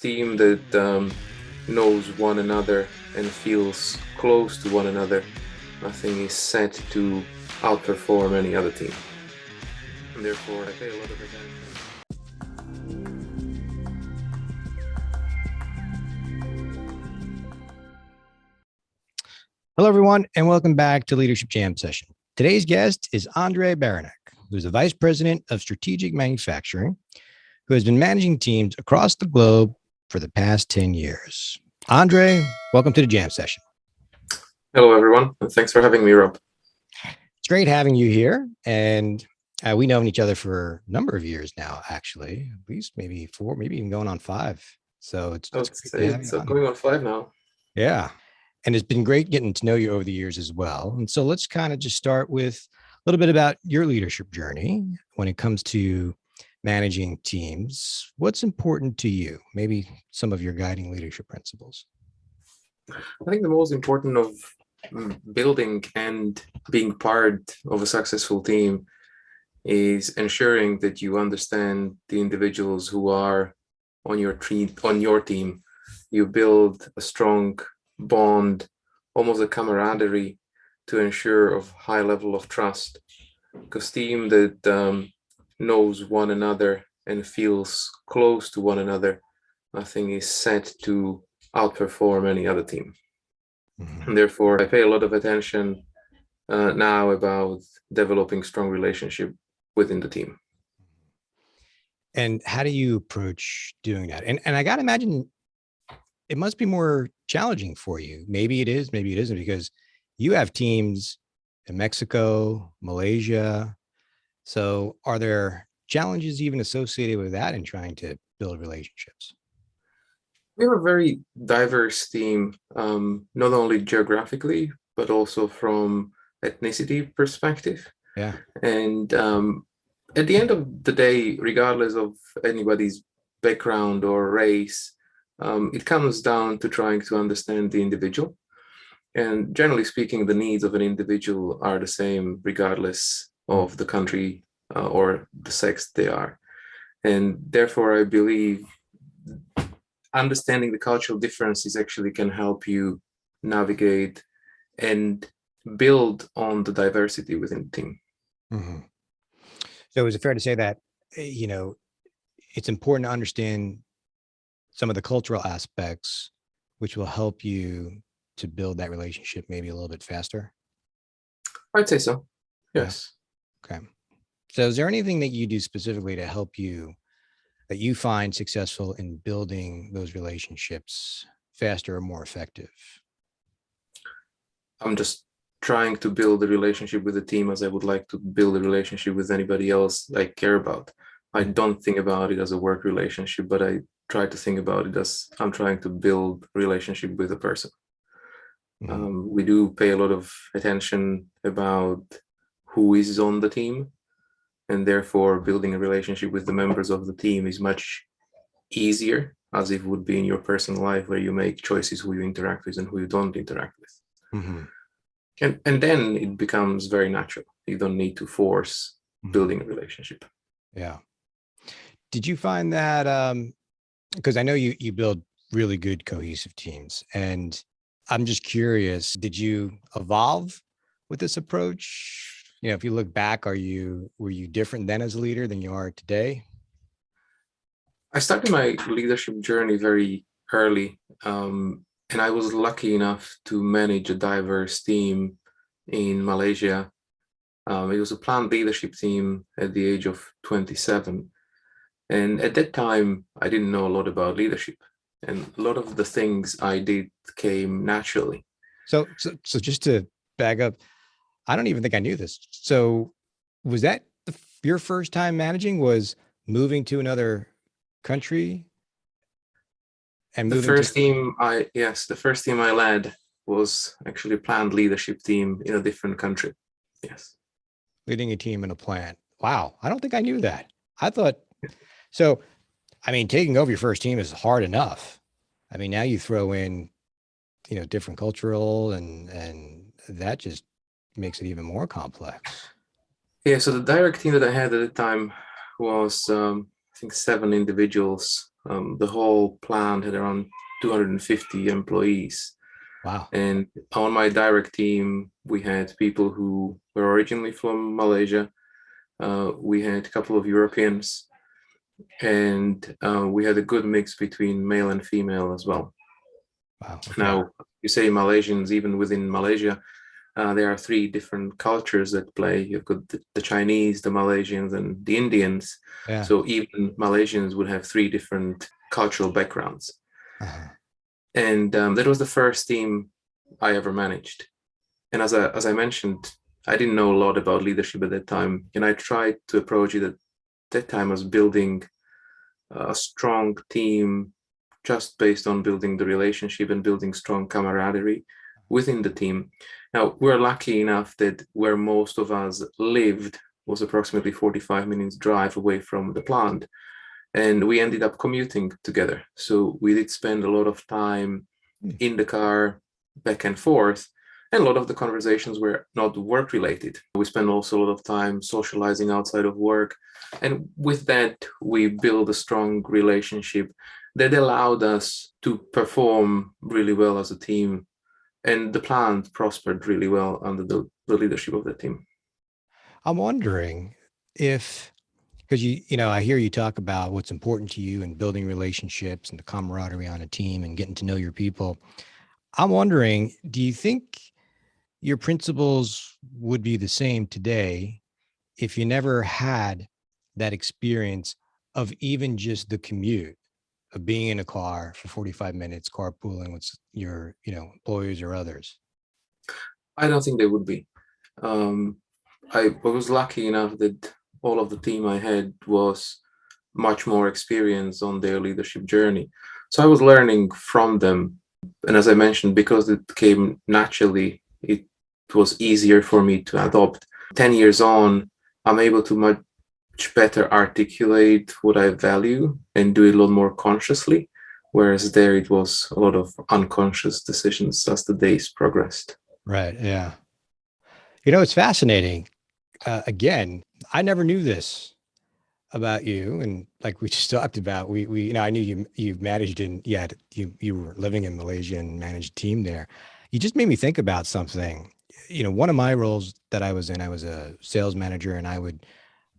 team that knows one another and feels close to one another, I think is set to outperform any other team. And therefore, I pay a lot of attention. Hello, everyone, and welcome back to Leadership Jam Session. Today's guest is Andrej Baranek, who is the Vice President of Strategic Manufacturing, who has been managing teams across the globe for the past 10 years. Andrej, welcome to the Jam Session. Hello, everyone. Thanks for having me, Rob. It's great having you here. And we've known each other for a number of years now, actually, at least maybe 4, maybe even going on 5. So it's going on 5 now. Yeah. And it's been great getting to know you over the years as well. And so let's kind of just start with a little bit about your leadership journey when it comes to managing teams. What's important to you? Maybe some of your guiding leadership principles. I think the most important of building and being part of a successful team is ensuring that you understand the individuals who are on your team. You build a strong bond, almost a camaraderie, to ensure a high level of trust. Because team that knows one another and feels close to one another, I think is set to outperform any other team. Mm-hmm. And therefore, I pay a lot of attention now about developing strong relationship within the team. And how do you approach doing that? And I got to imagine it must be more challenging for you. Maybe it is, maybe it isn't, because you have teams in Mexico, Malaysia. So are there challenges even associated with that in trying to build relationships? We have a very diverse team, not only geographically, but also from ethnicity perspective. Yeah. And at the end of the day, regardless of anybody's background or race, it comes down to trying to understand the individual. And generally speaking, the needs of an individual are the same regardless of the country or the sex they are. And therefore, I believe understanding the cultural differences actually can help you navigate and build on the diversity within the team. Mm-hmm. So is it fair to say that, it's important to understand some of the cultural aspects, which will help you to build that relationship maybe a little bit faster? I'd say so. Yes. Yeah. Okay. So is there anything that you do specifically to help you, that you find successful in building those relationships faster or more effective? I'm just trying to build a relationship with the team as I would like to build a relationship with anybody else I care about. I don't think about it as a work relationship, but I try to think about it as I'm trying to build a relationship with a person. Mm-hmm. We do pay a lot of attention about who is on the team, and therefore building a relationship with the members of the team is much easier, as it would be in your personal life, where you make choices who you interact with and who you don't interact with. Mm-hmm. And then it becomes very natural. You don't need to force building a relationship. Yeah. Did you find that, because I know you build really good cohesive teams, and I'm just curious, did you evolve with this approach? If you look back, were you different then as a leader than you are today? I started my leadership journey very early, and I was lucky enough to manage a diverse team in Malaysia. It was a planned leadership team at the age of 27. And at that time, I didn't know a lot about leadership. And a lot of the things I did came naturally. So just to back up, I don't even think I knew this. So was that your first time managing, was moving to another country? And the first team I led was actually a planned leadership team in a different country. Yes. Leading a team in a plant. Wow. I don't think I knew that. I thought, so, I mean, taking over your first team is hard enough. I mean, now you throw in, different cultural and that just makes it even more complex. Yeah. So the direct team that I had at the time was, I think, 7 individuals The whole plant had around 250 employees. Wow. And on my direct team, we had people who were originally from Malaysia. We had a couple of Europeans, and we had a good mix between male and female as well. Wow. Okay. Now, you say Malaysians, even within Malaysia, there are three different cultures that play. You've got the Chinese, the Malaysians, and the Indians. Yeah. So even Malaysians would have three different cultural backgrounds. Uh-huh. And that was the first team I ever managed. And as I mentioned, I didn't know a lot about leadership at that time, and I tried to approach it at that time as building a strong team, just based on building the relationship and building strong camaraderie within the team. Now, we're lucky enough that where most of us lived was approximately 45 minutes drive away from the plant, and we ended up commuting together. So we did spend a lot of time in the car, back and forth, and a lot of the conversations were not work related. We spent also a lot of time socializing outside of work, and with that we built a strong relationship that allowed us to perform really well as a team, and the plant prospered really well under the leadership of the team. I'm wondering if, because I hear you talk about what's important to you and building relationships and the camaraderie on a team and getting to know your people. I'm wondering, do you think your principles would be the same today if you never had that experience of even just the commute of being in a car for 45 minutes, carpooling with your, employees or others? I don't think they would be. Um, I was lucky enough that all of the team I had was much more experienced on their leadership journey. So I was learning from them. And as I mentioned, because it came naturally, it was easier for me to adopt. 10 years on, I'm able to much better articulate what I value and do it a lot more consciously. Whereas there, it was a lot of unconscious decisions as the days progressed. Right. Yeah. It's fascinating. Again, I never knew this about you, and like we just talked about, we I knew you managed in you were living in Malaysia and managed a team there. You just made me think about something. One of my roles that I was in, I was a sales manager, and I would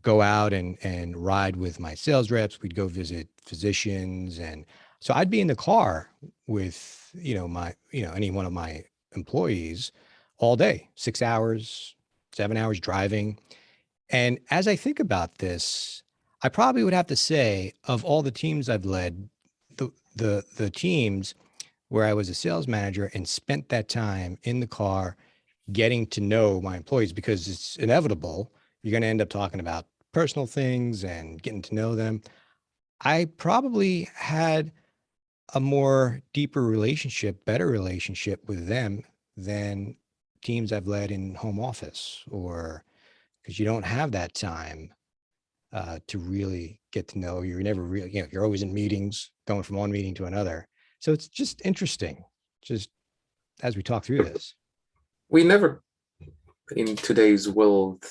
go out and ride with my sales reps. We'd go visit physicians, and so I'd be in the car with my any one of my employees all day, 6 hours, 7 hours driving. And as I think about this, I probably would have to say, of all the teams I've led, the teams where I was a sales manager and spent that time in the car getting to know my employees, because it's inevitable. You're going to end up talking about personal things and getting to know them. I probably had a more deeper relationship, better relationship with them than teams I've led in home office, or because you don't have that time to really get to know. You're never really, you're always in meetings, going from one meeting to another. So it's just interesting, just as we talk through this. We never, in today's world,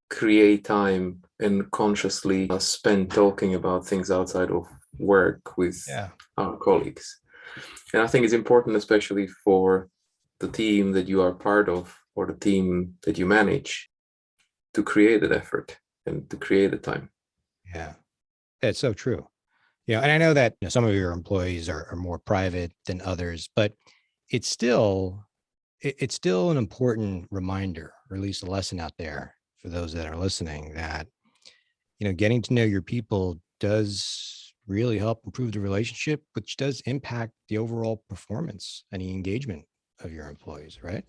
create time and consciously spend talking about things outside of work with Yeah. our colleagues. And I think it's important, especially for the team that you are part of or the team that you manage, to create that effort and to create the time. Yeah. It's so true. And I know that some of your employees are more private than others, but it's still it's still an important reminder, or at least a lesson out there for those that are listening, that getting to know your people does really help improve the relationship, which does impact the overall performance and the engagement of your employees, right?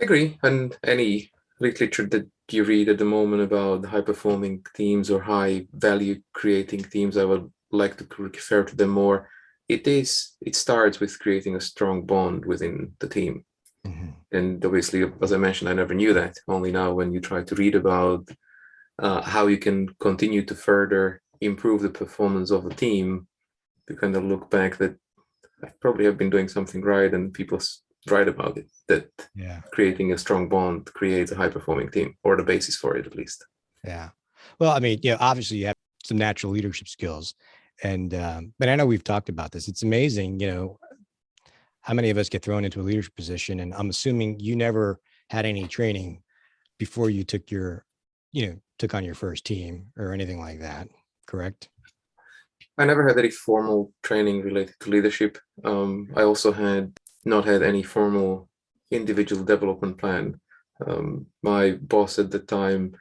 I agree. And any literature that you read at the moment about high performing teams or high value creating teams, I would like to refer to them more. It starts with creating a strong bond within the team. Mhm. And obviously, as I mentioned, I never knew that. Only now, when you try to read about how you can continue to further improve the performance of a team, you kind of look back that I probably have been doing something right, and people write about it. That Yeah. creating a strong bond creates a high performing team, or the basis for it at least. Yeah. Well, I mean, obviously you have some natural leadership skills. And but I know we've talked about this. It's amazing, how many of us get thrown into a leadership position, and I'm assuming you never had any training before you took on your first team or anything like that, correct? I never had any formal training related to leadership. I also had not had any formal individual development plan. My boss at the time,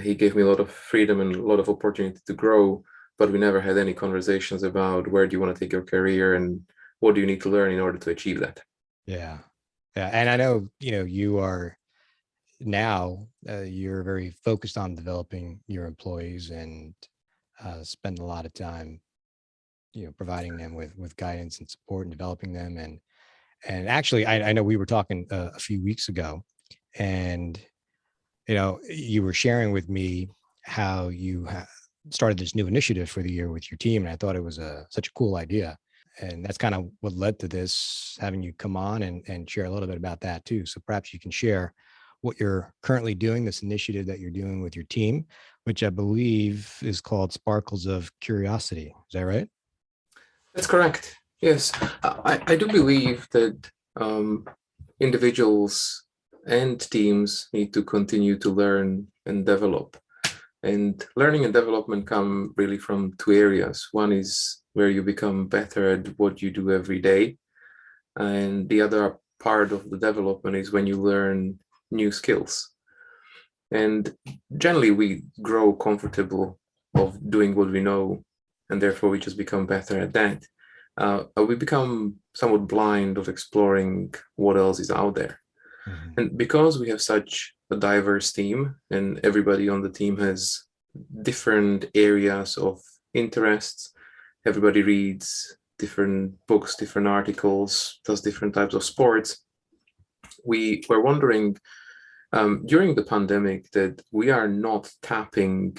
he gave me a lot of freedom and a lot of opportunity to grow, but we never had any conversations about where do you want to take your career and what do you need to learn in order to achieve that. Yeah. Yeah. And I know, you are now, you're very focused on developing your employees and spend a lot of time, providing them with guidance and support and developing them. And actually, I know we were talking a few weeks ago, and you were sharing with me how you started this new initiative for the year with your team, and I thought it was such a cool idea. And that's kind of what led to this, having you come on and share a little bit about that too. So perhaps you can share what you're currently doing, this initiative that you're doing with your team, which I believe is called Sparkles of Curiosity. Is that right? That's correct. Yes, I do believe that individuals and teams need to continue to learn and develop. And learning and development come really from two areas. One is where you become better at what you do every day. And the other part of the development is when you learn new skills. And generally, we grow comfortable of doing what we know, and therefore we just become better at that. We become somewhat blind of exploring what else is out there. Mhm. And because we have such a diverse team, and everybody on the team has different areas of interests, everybody reads different books, different articles, does different types of sports. We were wondering during the pandemic that we are not tapping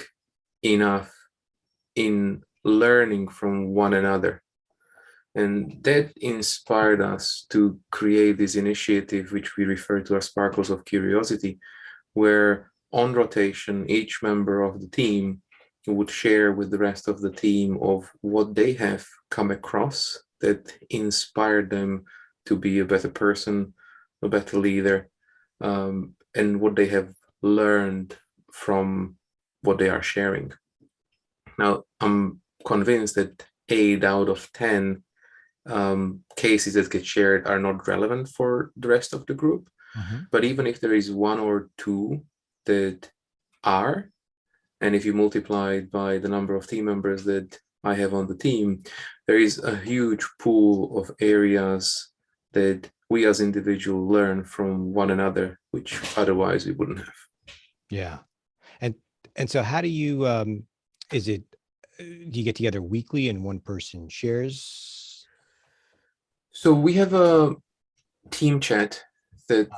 enough in learning from one another. And that inspired us to create this initiative, which we refer to as Sparkles of Curiosity, where on rotation, each member of the team would share with the rest of the team of what they have come across that inspired them to be a better person, a better leader, and what they have learned from what they are sharing. Now, I'm convinced that 8 out of 10 cases that get shared are not relevant for the rest of the group. Mhm. But even if there is one or two that are, and if you multiply it by the number of team members that I have on the team, there is a huge pool of areas that we as individuals learn from one another, which otherwise we wouldn't have. Yeah. And so how do you is it do you get together weekly and one person shares? So we have a team chat that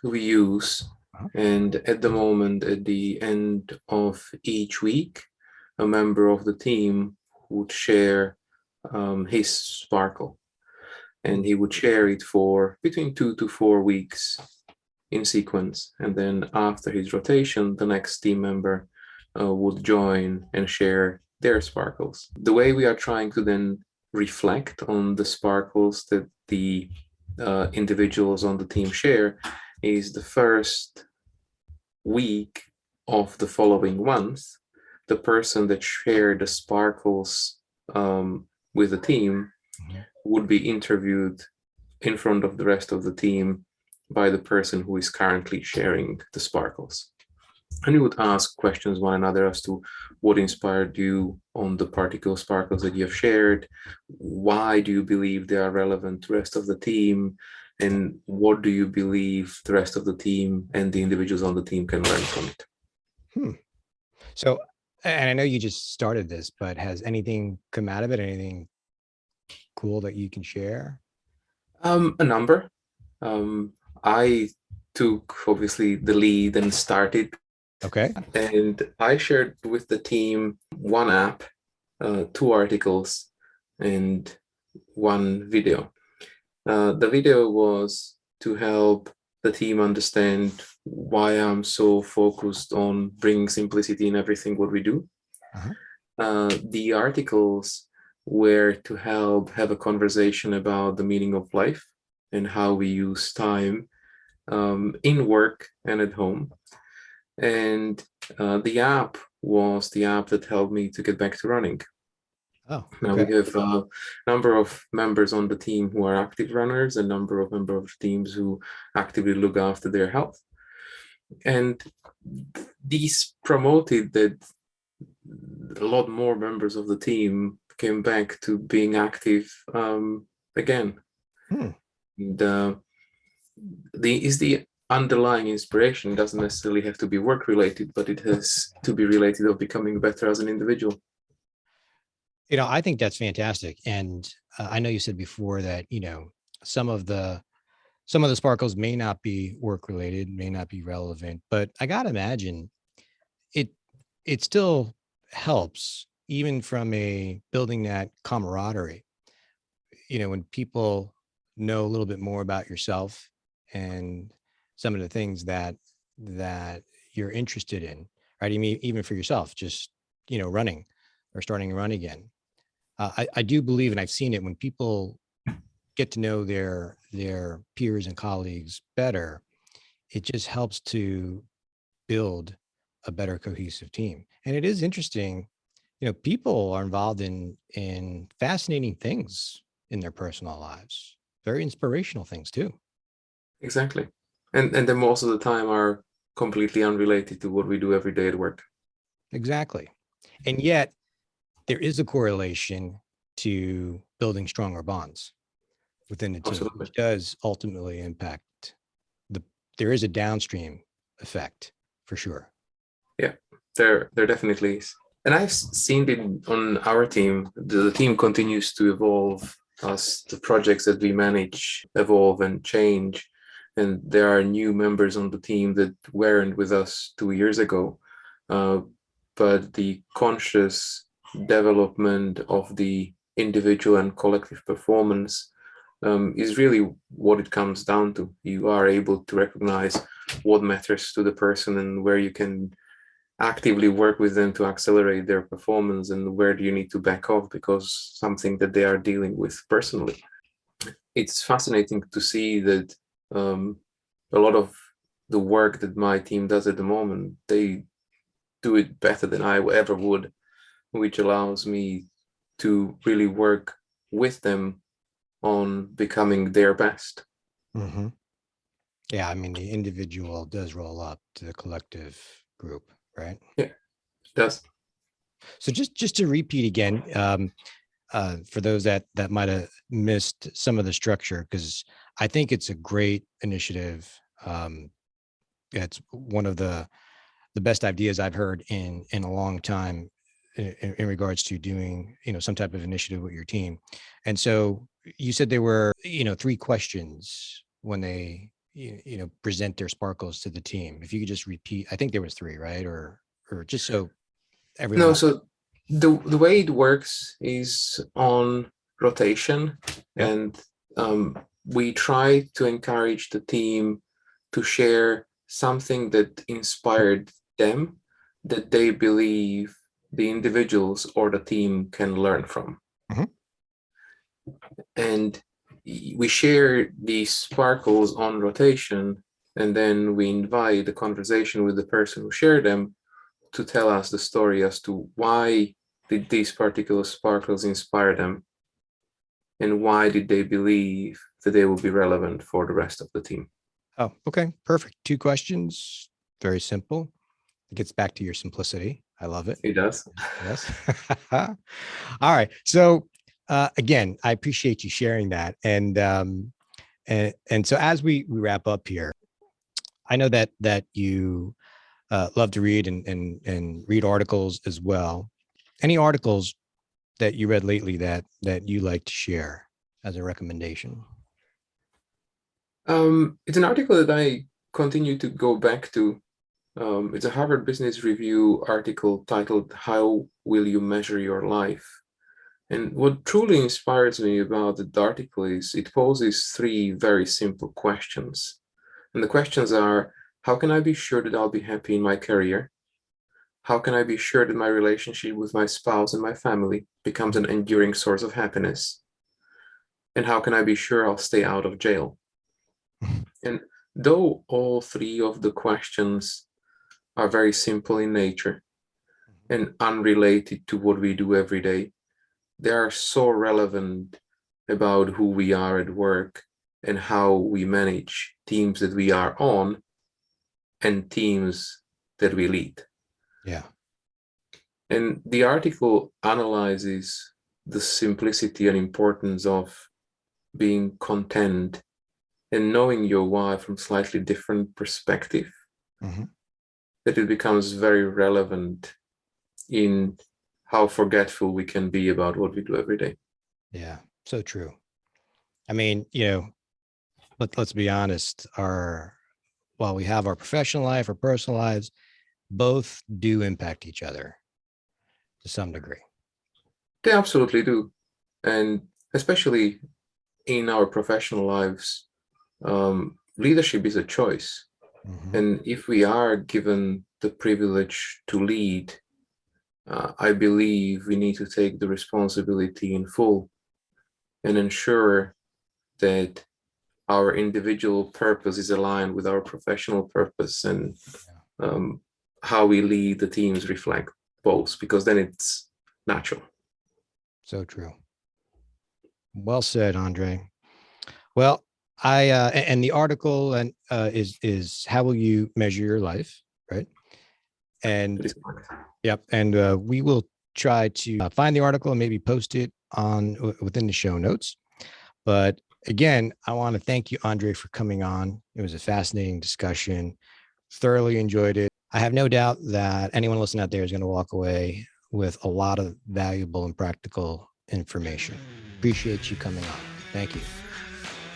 we use, Uh-huh. and at the moment, at the end of each week, a member of the team would share his sparkle, and he would share it for between 2 to 4 weeks in sequence. And then after his rotation, the next team member would join and share their sparkles. The way we are trying to then reflect on the sparkles that the individuals on the team share is the first week of the following month, the person that shared the sparkles with the team Mhm. would be interviewed in front of the rest of the team by the person who is currently sharing the sparkles. And you would ask questions one another as to what inspired you on the particular sparkles that you have shared, why do you believe they are relevant to the rest of the team, and what do you believe the rest of the team and the individuals on the team can learn from it. Hmm. So, and I know you just started this, but has anything come out of it? Anything cool that you can share? A number. I took obviously the lead and started, Okay. and I shared with the team one app, two articles, and one video. The video was to help the team understand why I'm so focused on bringing simplicity in everything what we do. Uh-huh. The articles were to help have a conversation about the meaning of life and how we use time in work and at home. And the app was the app that helped me to get back to running. Oh, Now okay. we have a number of members on the team who are active runners, a number of members of teams who actively look after their health. And these promoted that a lot more members of the team came back to being active again. Hmm. And, the underlying inspiration doesn't necessarily have to be work related, but it has to be related of becoming better as an individual. I think that's fantastic. And I know you said before that, some of the sparkles may not be work related, may not be relevant, but I gotta imagine it it still helps even from a building that camaraderie. When people know a little bit more about yourself and some of the things that you're interested in, right? I mean, even for yourself, just running or starting to run again. I do believe, and I've seen it when people get to know their peers and colleagues better, it just helps to build a better cohesive team. And it is interesting, people are involved in fascinating things in their personal lives, very inspirational things too. Exactly. And then most of the time are completely unrelated to what we do every day at work. Exactly. And yet there is a correlation to building stronger bonds within the team, Absolutely. which does ultimately impact the there is a downstream effect for sure. Yeah, there definitely is. And I've seen it on our team. The team continues to evolve as the projects that we manage evolve and change. And there are new members on the team that weren't with us 2 years ago. Uh, but the conscious development of the individual and collective performance is really what it comes down to. You are able to recognize what matters to the person and where you can actively work with them to accelerate their performance, and where do you need to back off because something that they are dealing with personally. It's fascinating to see that a lot of the work that my team does at the moment, they do it better than I ever would, which allows me to really work with them on becoming their best. Hmm. Yeah, I mean, the individual does roll up to the collective group, right? Yeah, it does. So just to repeat again, for those that might have missed some of the structure, because I think it's a great initiative. It's one of the best ideas I've heard in a long time in regards to doing some type of initiative with your team. And so you said there were three questions when they present their sparkles to the team. If you could just repeat, I think there was three, right? Or just so everyone No, else. so the way it works is on rotation, Yep. and we try to encourage the team to share something that inspired them, that they believe the individuals or the team can learn from. Mhm. And we share these sparkles on rotation, and then we invite a conversation with the person who shared them to tell us the story as to why did these particular sparkles inspire them, and why did they believe that they will be relevant for the rest of the team. Oh, okay. Perfect. Two questions. Very simple. It gets back to your simplicity. I love it. It does. Yes. All right. So again, I appreciate you sharing that. And so as we wrap up here, I know that you love to read and read articles as well. Any articles that you read lately that you like to share as a recommendation? It's an article that I continue to go back to. It's a Harvard Business Review article titled "How Will You Measure Your Life?" And what truly inspires me about the article is it poses three very simple questions. And the questions are: how can I be sure that I'll be happy in my career? how can I be sure that my relationship with my spouse and my family becomes an enduring source of happiness? And how can I be sure I'll stay out of jail? And though all three of the questions are very simple in nature and unrelated to what we do every day, they are so relevant about who we are at work and how we manage teams that we are on and teams that we lead. Yeah. And the article analyzes the simplicity and importance of being content and knowing your why from slightly different perspective, that it becomes very relevant in how forgetful we can be about what we do every day. Yeah, so true. I mean, let's be honest, while we have our professional life, our personal lives, both do impact each other to some degree. They absolutely do. And especially in our professional lives, leadership is a choice. And if we are given the privilege to lead, I believe we need to take the responsibility in full and ensure that our individual purpose is aligned with our professional purpose, and how we lead the teams reflect both, because then it's natural. So true. Well said, Andre. Well, and the article is how will you measure your life, right? And yep, and we will try to find the article and maybe post it within the show notes. But again, I want to thank you, Andre, for coming on. It was a fascinating discussion. Thoroughly enjoyed it. I have no doubt that anyone listening out there is going to walk away with a lot of valuable and practical information. Appreciate you coming on. Thank you.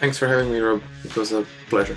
Thanks for having me, Rob. It was a pleasure.